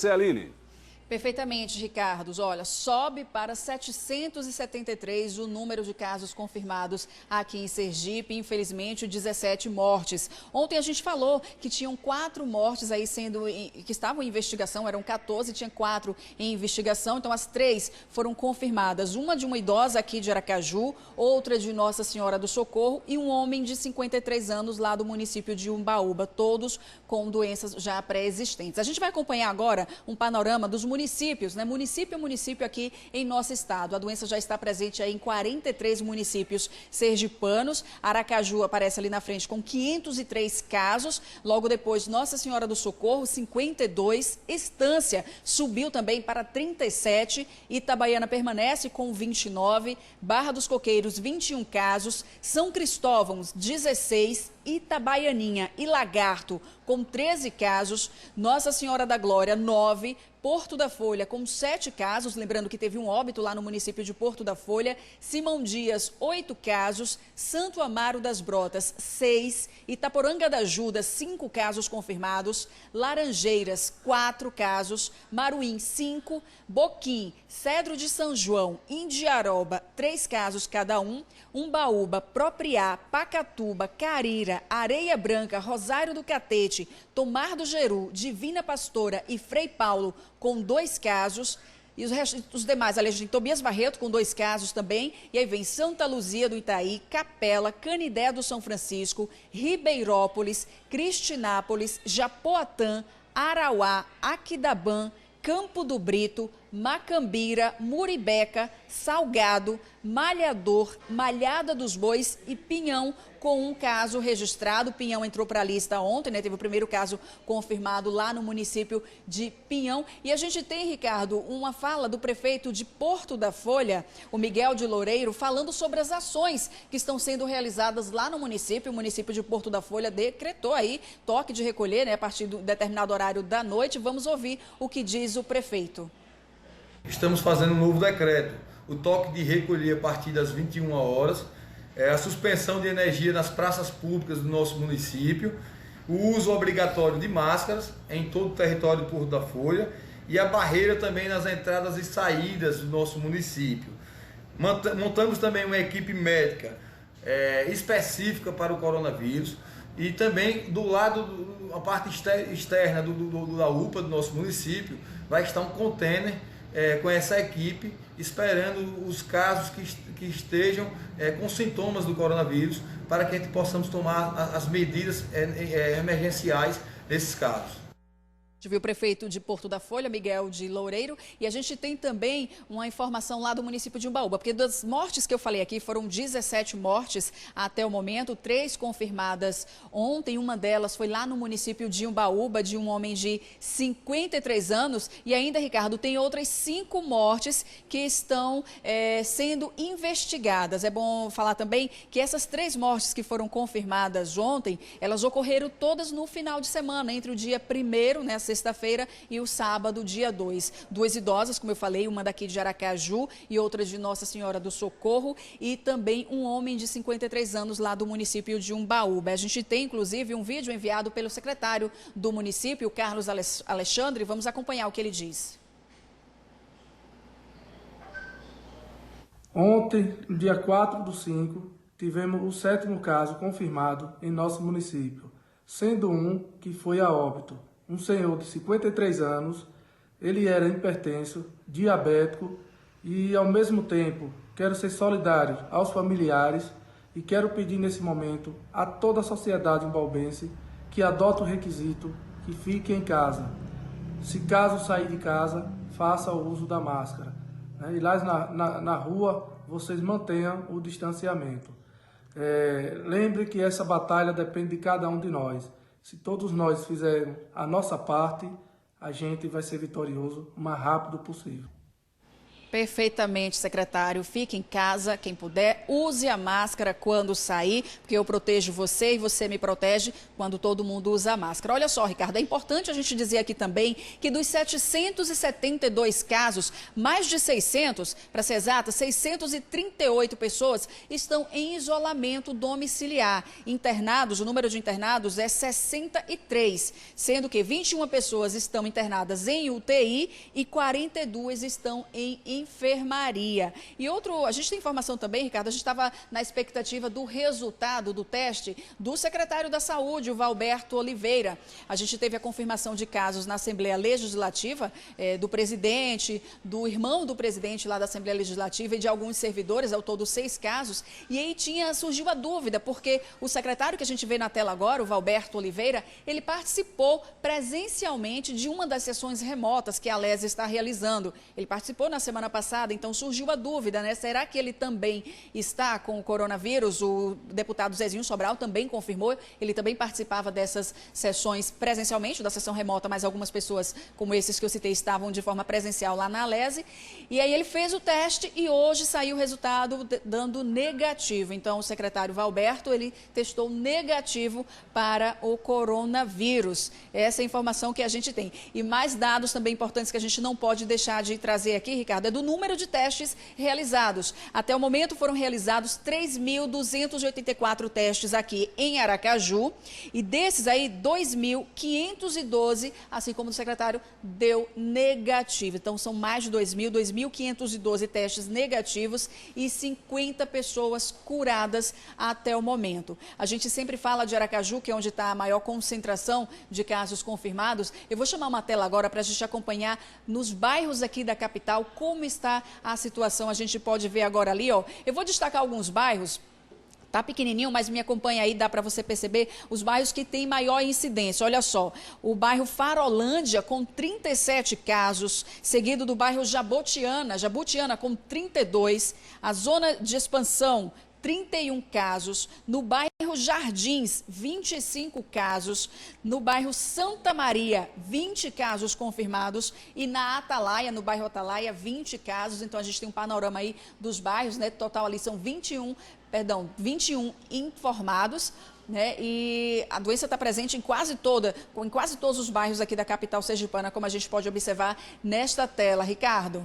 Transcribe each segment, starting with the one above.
Aline. Perfeitamente, Ricardo. Olha, sobe para 773 o número de casos confirmados aqui em Sergipe, infelizmente 17 mortes. Ontem a gente falou que tinham 4 mortes aí que estavam em investigação, eram 14, tinha 4 em investigação, então as 3 foram confirmadas. Uma de uma idosa aqui de Aracaju, outra de Nossa Senhora do Socorro e um homem de 53 anos lá do município de Umbaúba, todos com doenças já pré-existentes. A gente vai acompanhar agora um panorama dos municípios, né? Município a município aqui em nosso estado. A doença já está presente aí em 43 municípios sergipanos. Aracaju aparece ali na frente com 503 casos. Logo depois, Nossa Senhora do Socorro, 52. Estância subiu também para 37. Itabaiana permanece com 29. Barra dos Coqueiros, 21 casos. São Cristóvão, 16. Itabaianinha e Lagarto, com 13 casos, Nossa Senhora da Glória, 9, Porto da Folha, com 7 casos, lembrando que teve um óbito lá no município de Porto da Folha, Simão Dias, 8 casos, Santo Amaro das Brotas, 6, Itaporanga da Ajuda, 5 casos confirmados, Laranjeiras, 4 casos, Maruim, 5, Boquim, Cedro de São João, Indiaroba, 3 casos cada um, Umbaúba, Propriá, Pacatuba, Carira, Areia Branca, Rosário do Catete, Tomar do Jeru, Divina Pastora e Frei Paulo com 2 casos. E os demais, aliás, de Tobias Barreto com 2 casos também. E aí vem Santa Luzia do Itaí, Capela, Canidé do São Francisco, Ribeirópolis, Cristinápolis, Japoatã, Arauá, Aquidabã, Campo do Brito, Macambira, Muribeca, Salgado, Malhador, Malhada dos Bois e Pinhão, com um caso registrado. Pinhão entrou para a lista ontem, né? Teve o primeiro caso confirmado lá no município de Pinhão. E a gente tem, Ricardo, uma fala do prefeito de Porto da Folha, o Miguel de Loureiro, falando sobre as ações que estão sendo realizadas lá no município. O município de Porto da Folha decretou aí toque de recolher, né, a partir de um determinado horário da noite. Vamos ouvir o que diz o prefeito. Estamos fazendo um novo decreto, o toque de recolher a partir das 21 horas, a suspensão de energia nas praças públicas do nosso município, o uso obrigatório de máscaras em todo o território de Porto da Folha e a barreira também nas entradas e saídas do nosso município. Montamos também uma equipe médica específica para o coronavírus e também do lado, a parte externa da UPA do nosso município, vai estar um container com essa equipe, esperando os casos que estejam com sintomas do coronavírus, para que a gente possamos tomar as medidas emergenciais nesses casos. Viu o prefeito de Porto da Folha, Miguel de Loureiro, e a gente tem também uma informação lá do município de Umbaúba, porque das mortes que eu falei aqui, foram 17 mortes até o momento, 3 confirmadas ontem, uma delas foi lá no município de Umbaúba, de um homem de 53 anos, e ainda, Ricardo, tem outras 5 mortes que estão sendo investigadas. É bom falar também que essas 3 mortes que foram confirmadas ontem, elas ocorreram todas no final de semana, entre o dia 1º, né, sexta-feira, e o sábado, dia 2. 2 idosas, como eu falei, uma daqui de Aracaju e outra de Nossa Senhora do Socorro, e também um homem de 53 anos lá do município de Umbaúba. A gente tem, inclusive, um vídeo enviado pelo secretário do município, Carlos Alexandre. Vamos acompanhar o que ele diz. Ontem, no dia 4/5, tivemos o 7º caso confirmado em nosso município, sendo um que foi a óbito. Um senhor de 53 anos, ele era hipertenso, diabético e, ao mesmo tempo, quero ser solidário aos familiares e quero pedir nesse momento a toda a sociedade umbaúbense que adote o requisito que fique em casa. Se caso sair de casa, faça o uso da máscara. E lá na rua, vocês mantenham o distanciamento. Lembre que essa batalha depende de cada um de nós. Se todos nós fizermos a nossa parte, a gente vai ser vitorioso o mais rápido possível. Perfeitamente, secretário. Fique em casa, quem puder, use a máscara quando sair, porque eu protejo você e você me protege quando todo mundo usa a máscara. Olha só, Ricardo, é importante a gente dizer aqui também que dos 772 casos, mais de 600, para ser exata, 638 pessoas estão em isolamento domiciliar. Internados, o número de internados é 63, sendo que 21 pessoas estão internadas em UTI e 42 estão em enfermaria. E a gente tem informação também, Ricardo, a gente estava na expectativa do resultado do teste do secretário da Saúde, o Valberto Oliveira. A gente teve a confirmação de casos na Assembleia Legislativa, do presidente, do irmão do presidente lá da Assembleia Legislativa e de alguns servidores, ao todo 6 casos. E aí surgiu a dúvida, porque o secretário que a gente vê na tela agora, o Valberto Oliveira, ele participou presencialmente de uma das sessões remotas que a LES está realizando. Ele participou na semana passada, então surgiu a dúvida, né? Será que ele também está com o coronavírus? O deputado Zezinho Sobral também confirmou, ele também participava dessas sessões presencialmente, da sessão remota, mas algumas pessoas, como esses que eu citei, estavam de forma presencial lá na Alese. E aí ele fez o teste e hoje saiu o resultado dando negativo. Então, o secretário Valberto, ele testou negativo para o coronavírus. Essa é a informação que a gente tem. E mais dados também importantes que a gente não pode deixar de trazer aqui, Ricardo, é do número de testes realizados. Até o momento foram realizados 3.284 testes aqui em Aracaju e desses aí 2.512, assim como o secretário, deu negativo. Então são mais de 2.512 testes negativos e 50 pessoas curadas até o momento. A gente sempre fala de Aracaju, que é onde está a maior concentração de casos confirmados. Eu vou chamar uma tela agora para a gente acompanhar nos bairros aqui da capital como está a situação. A gente pode ver agora ali, ó. Eu vou destacar alguns bairros. Tá pequenininho, mas me acompanha aí, dá para você perceber os bairros que têm maior incidência. Olha só, o bairro Farolândia com 37 casos, seguido do bairro Jabutiana com 32, a zona de expansão 31 casos, no bairro Jardins, 25 casos, no bairro Santa Maria, 20 casos confirmados e na Atalaia, no bairro Atalaia, 20 casos. Então a gente tem um panorama aí dos bairros, né? Total ali são 21 informados, né? E a doença está presente em quase todos os bairros aqui da capital sergipana, como a gente pode observar nesta tela. Ricardo.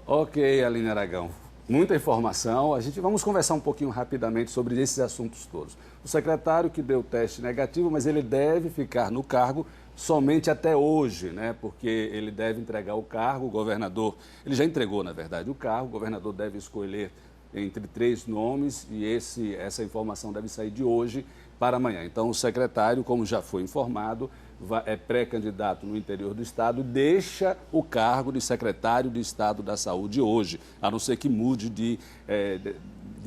Ok, Aline Aragão. Muita informação. Vamos conversar um pouquinho rapidamente sobre esses assuntos todos. O secretário que deu teste negativo, mas ele deve ficar no cargo somente até hoje, né? Porque ele deve entregar o cargo, o governador, ele já entregou, na verdade, o cargo, o governador deve escolher entre 3 nomes e essa informação deve sair de hoje para amanhã. Então, o secretário, como já foi informado, é pré-candidato no interior do estado, deixa o cargo de secretário de Estado da Saúde hoje, a não ser que mude de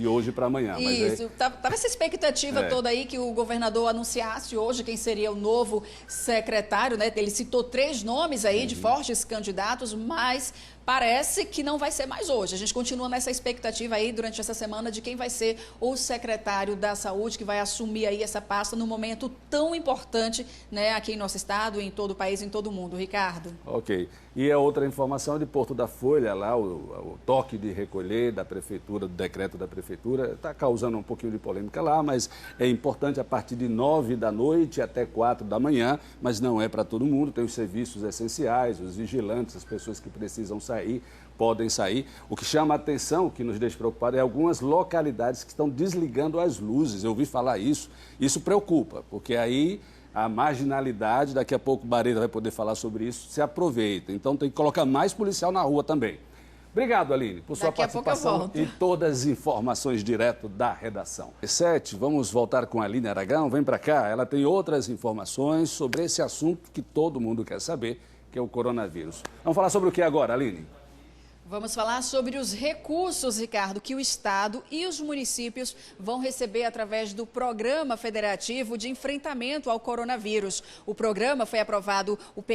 hoje para amanhã. Isso, estava essa expectativa toda aí que o governador anunciasse hoje quem seria o novo secretário, né? Ele citou 3 nomes aí de fortes candidatos, mas parece que não vai ser mais hoje. A gente continua nessa expectativa aí durante essa semana de quem vai ser o secretário da Saúde, que vai assumir aí essa pasta num momento tão importante, né, aqui em nosso estado, em todo o país, em todo o mundo. Ricardo. Ok. E a outra informação de Porto da Folha, lá o toque de recolher da prefeitura, do decreto da prefeitura, está causando um pouquinho de polêmica lá, mas é importante a partir de 9 da noite até 4 da manhã, mas não é para todo mundo, tem os serviços essenciais, os vigilantes, as pessoas que precisam sair, podem sair. O que chama a atenção, o que nos deixa preocupados, é algumas localidades que estão desligando as luzes. Eu ouvi falar isso. Isso preocupa, porque aí a marginalidade, daqui a pouco o Barreira vai poder falar sobre isso, se aproveita. Então tem que colocar mais policial na rua também. Obrigado, Aline, por sua participação e todas as informações direto da redação. 7, vamos voltar com a Aline Aragão. Vem para cá, ela tem outras informações sobre esse assunto que todo mundo quer saber, que é o coronavírus. Vamos falar sobre o que agora, Aline? Vamos falar sobre os recursos, Ricardo, que o Estado e os municípios vão receber através do Programa Federativo de Enfrentamento ao Coronavírus. O programa foi aprovado, o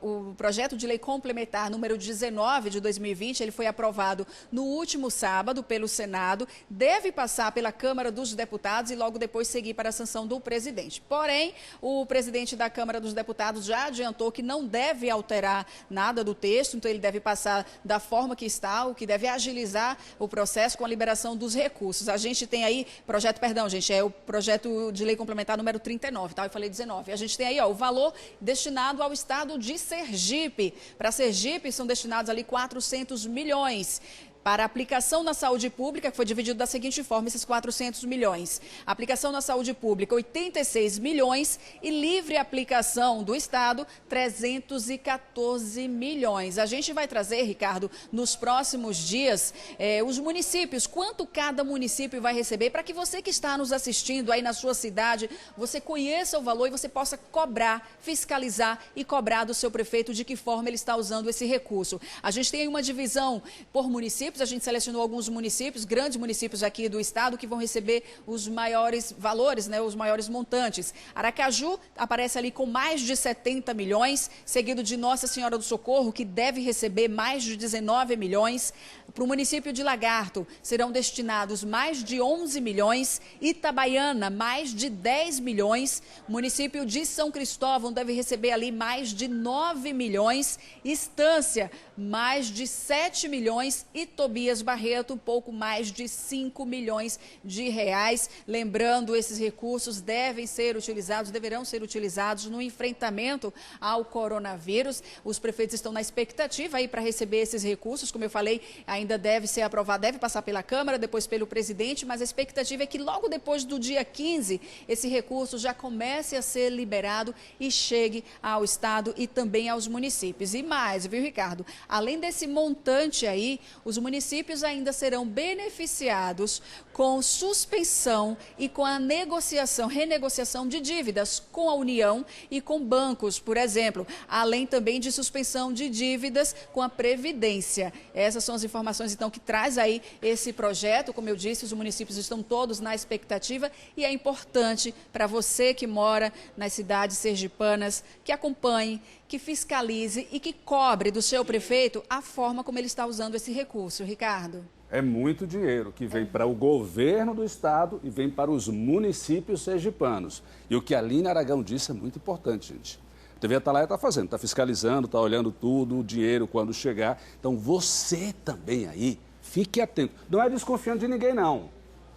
o Projeto de Lei Complementar número 19 de 2020, ele foi aprovado no último sábado pelo Senado, deve passar pela Câmara dos Deputados e logo depois seguir para a sanção do presidente. Porém, o presidente da Câmara dos Deputados já adiantou que não deve alterar nada do texto, então ele deve passar da forma que está, o que deve agilizar o processo com a liberação dos recursos. A gente tem aí, é o projeto de lei complementar número 39, tá? Eu falei 19. A gente tem aí, o valor destinado ao estado de Sergipe. Para Sergipe são destinados ali 400 milhões. Para a aplicação na saúde pública, que foi dividido da seguinte forma, esses 400 milhões. Aplicação na saúde pública, 86 milhões e livre aplicação do Estado, 314 milhões. A gente vai trazer, Ricardo, nos próximos dias, os municípios, quanto cada município vai receber, para que você que está nos assistindo aí na sua cidade, você conheça o valor e você possa cobrar, fiscalizar e cobrar do seu prefeito de que forma ele está usando esse recurso. A gente tem uma divisão por município. A gente selecionou alguns municípios, grandes municípios aqui do estado, que vão receber os maiores valores, né, os maiores montantes. Aracaju aparece ali com mais de 70 milhões, seguido de Nossa Senhora do Socorro, que deve receber mais de 19 milhões. Para o município de Lagarto, serão destinados mais de 11 milhões. Itabaiana, mais de 10 milhões. O município de São Cristóvão deve receber ali mais de 9 milhões. Estância, mais de 7 milhões. E Tobias Barreto, um pouco mais de 5 milhões de reais. Lembrando, esses recursos deverão ser utilizados no enfrentamento ao coronavírus. Os prefeitos estão na expectativa aí para receber esses recursos, como eu falei, ainda deve ser aprovado, deve passar pela Câmara, depois pelo presidente, mas a expectativa é que logo depois do dia 15, esse recurso já comece a ser liberado e chegue ao Estado e também aos municípios. E mais, viu, Ricardo? Além desse montante aí, os municípios ainda serão beneficiados com suspensão e com a renegociação de dívidas com a União e com bancos, por exemplo, além também de suspensão de dívidas com a Previdência. Essas são as informações, então, que traz aí esse projeto. Como eu disse, os municípios estão todos na expectativa e é importante para você que mora nas cidades sergipanas que acompanhe, que fiscalize e que cobre do seu prefeito a forma como ele está usando esse recurso. Ricardo? É muito dinheiro que vem para o governo do estado e vem para os municípios sergipanos. E o que a Aline Aragão disse é muito importante, gente. A TV Atalaia está fazendo, está fiscalizando, está olhando tudo, o dinheiro quando chegar. Então você também aí, fique atento. Não é desconfiando de ninguém, não.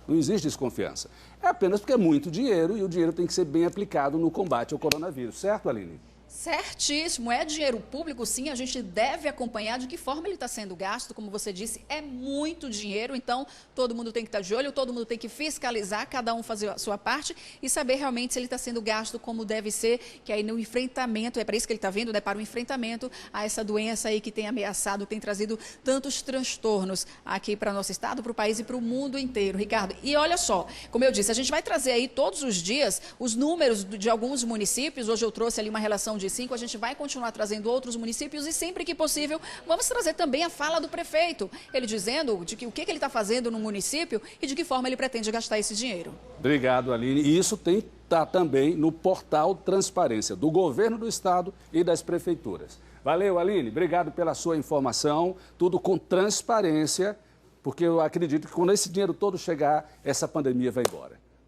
Não existe desconfiança. É apenas porque é muito dinheiro e o dinheiro tem que ser bem aplicado no combate ao coronavírus. Certo, Aline? Certíssimo, é dinheiro público, sim, a gente deve acompanhar de que forma ele está sendo gasto, como você disse, é muito dinheiro, então todo mundo tem que estar de olho, todo mundo tem que fiscalizar, cada um fazer a sua parte e saber realmente se ele está sendo gasto como deve ser, que aí no enfrentamento, é para isso que ele está vindo, né, para o enfrentamento a essa doença aí que tem ameaçado, tem trazido tantos transtornos aqui para nosso estado, para o país e para o mundo inteiro, Ricardo. E olha só, como eu disse, a gente vai trazer aí todos os dias os números de alguns municípios, hoje eu trouxe ali uma relação de 5, a gente vai continuar trazendo outros municípios e sempre que possível vamos trazer também a fala do prefeito, ele dizendo de que o que ele está fazendo no município e de que forma ele pretende gastar esse dinheiro. Obrigado, Aline. E isso tem que estar também no portal Transparência do Governo do Estado e das Prefeituras. Valeu, Aline. Obrigado pela sua informação. Tudo com transparência, porque eu acredito que quando esse dinheiro todo chegar, essa pandemia vai embora.